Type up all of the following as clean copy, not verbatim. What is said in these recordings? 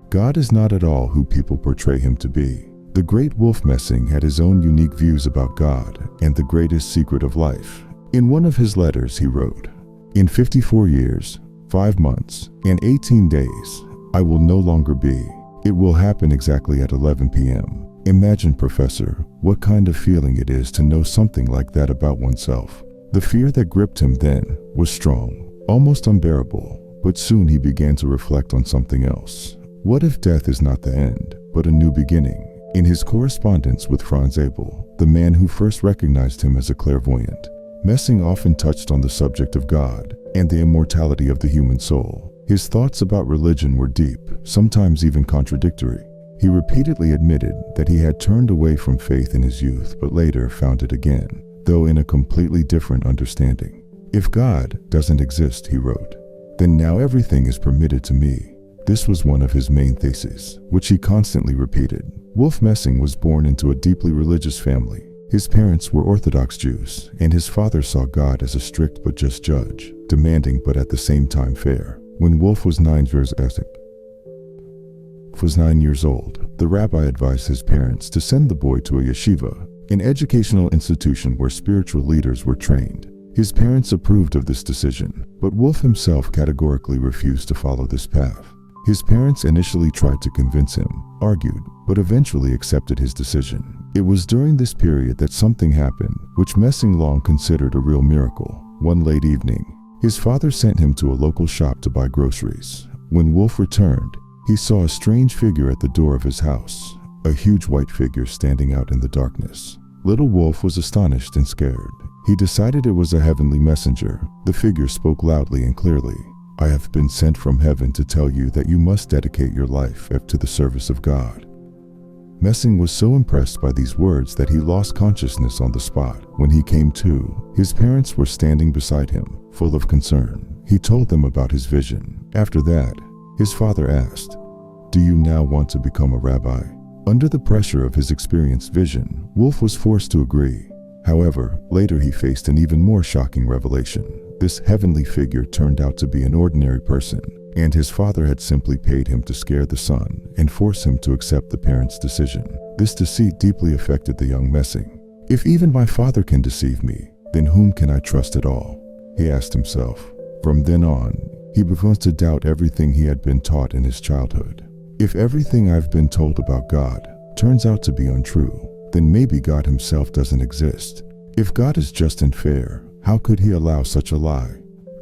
God is not at all who people portray him to be. The great Wolf Messing had his own unique views about God and the greatest secret of life. In one of his letters he wrote, "In 54 years, 5 months, and 18 days, I will no longer be. It will happen exactly at 11 p.m. Imagine, Professor, what kind of feeling it is to know something like that about oneself. The fear that gripped him then was strong, almost unbearable, but soon he began to reflect on something else. What if death is not the end, but a new beginning? In his correspondence with Franz Abel, the man who first recognized him as a clairvoyant, Messing often touched on the subject of God and the immortality of the human soul. His thoughts about religion were deep, sometimes even contradictory. He repeatedly admitted that he had turned away from faith in his youth, but later found it again, though in a completely different understanding. If God doesn't exist, he wrote, then now everything is permitted to me. This was one of his main theses, which he constantly repeated. Wolf Messing was born into a deeply religious family. His parents were Orthodox Jews, and his father saw God as a strict but just judge, demanding but at the same time fair. When Wolf was 9 years old, the rabbi advised his parents to send the boy to a yeshiva, an educational institution where spiritual leaders were trained. His parents approved of this decision, but Wolf himself categorically refused to follow this path. His parents initially tried to convince him, argued, but eventually accepted his decision. It was during this period that something happened, which Messing long considered a real miracle. One late evening, his father sent him to a local shop to buy groceries. When Wolf returned, he saw a strange figure at the door of his house, a huge white figure standing out in the darkness. Little Wolf was astonished and scared. He decided it was a heavenly messenger. The figure spoke loudly and clearly. "I have been sent from heaven to tell you that you must dedicate your life to the service of God." Messing was so impressed by these words that he lost consciousness on the spot. When he came to, his parents were standing beside him, full of concern. He told them about his vision. After that, his father asked, "Do you now want to become a rabbi?" Under the pressure of his experienced vision, Wolf was forced to agree. However, later he faced an even more shocking revelation. This heavenly figure turned out to be an ordinary person, and his father had simply paid him to scare the son and force him to accept the parents' decision. This deceit deeply affected the young Messing. "If even my father can deceive me, then whom can I trust at all?" he asked himself. From then on, he began to doubt everything he had been taught in his childhood. If everything I've been told about God turns out to be untrue, then maybe God himself doesn't exist. If God is just and fair, how could he allow such a lie?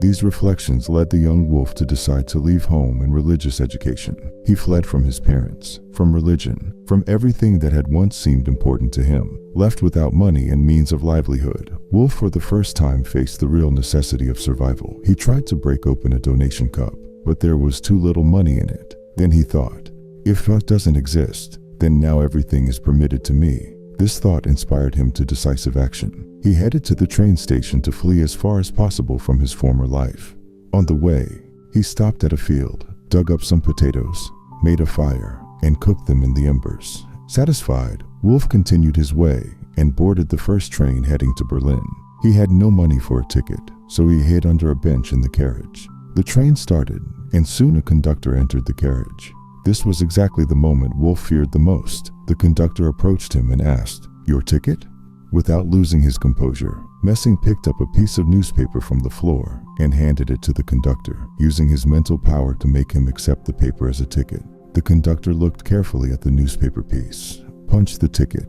These reflections led the young Wolf to decide to leave home and religious education. He fled from his parents, from religion, from everything that had once seemed important to him. Left without money and means of livelihood, Wolf for the first time faced the real necessity of survival. He tried to break open a donation cup, but there was too little money in it. Then he thought, if God doesn't exist, then now everything is permitted to me. This thought inspired him to decisive action. He headed to the train station to flee as far as possible from his former life. On the way, he stopped at a field, dug up some potatoes, made a fire, and cooked them in the embers. Satisfied, Wolf continued his way and boarded the first train heading to Berlin. He had no money for a ticket, so he hid under a bench in the carriage. The train started, and soon a conductor entered the carriage. This was exactly the moment Wolf feared the most. The conductor approached him and asked, "Your ticket?" Without losing his composure, Messing picked up a piece of newspaper from the floor and handed it to the conductor, using his mental power to make him accept the paper as a ticket. The conductor looked carefully at the newspaper piece, punched the ticket,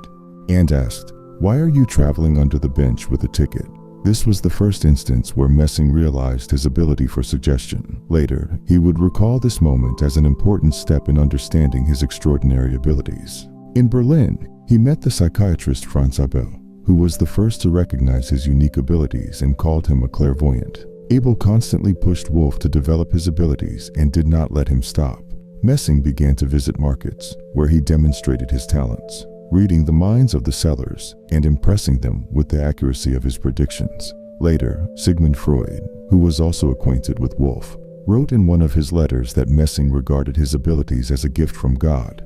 and asked, "Why are you traveling under the bench with a ticket?" This was the first instance where Messing realized his ability for suggestion. Later, he would recall this moment as an important step in understanding his extraordinary abilities. In Berlin, he met the psychiatrist Franz Abel, who was the first to recognize his unique abilities and called him a clairvoyant. Abel constantly pushed Wolf to develop his abilities and did not let him stop. Messing began to visit markets, where he demonstrated his talents, reading the minds of the sellers and impressing them with the accuracy of his predictions. Later, Sigmund Freud, who was also acquainted with Wolf, wrote in one of his letters that Messing regarded his abilities as a gift from God.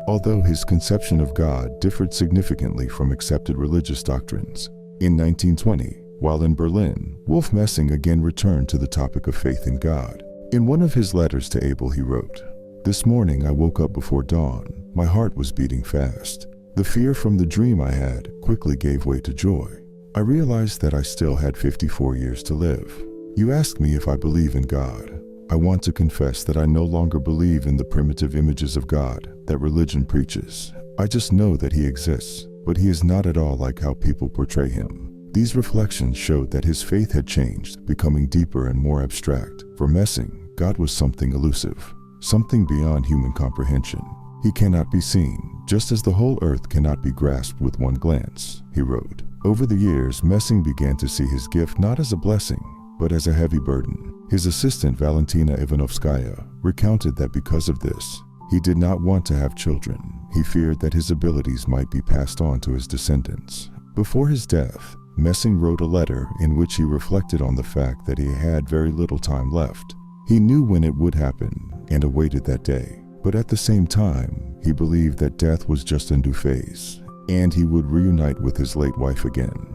Although his conception of God differed significantly from accepted religious doctrines. In 1920, while in Berlin, Wolf Messing again returned to the topic of faith in God. In one of his letters to Abel, he wrote, This morning I woke up before dawn. My heart was beating fast. The fear from the dream I had quickly gave way to joy. I realized that I still had 54 years to live. You ask me if I believe in God. I want to confess that I no longer believe in the primitive images of God that religion preaches. I just know that he exists, but he is not at all like how people portray him. These reflections showed that his faith had changed, becoming deeper and more abstract. For Messing, God was something elusive, something beyond human comprehension. He cannot be seen, just as the whole earth cannot be grasped with one glance, he wrote. Over the years, Messing began to see his gift not as a blessing, but as a heavy burden. His assistant Valentina Ivanovskaya recounted that because of this, he did not want to have children. He feared that his abilities might be passed on to his descendants. Before his death, Messing wrote a letter in which he reflected on the fact that he had very little time left. He knew when it would happen and awaited that day. But at the same time, he believed that death was just a new phase, and he would reunite with his late wife again.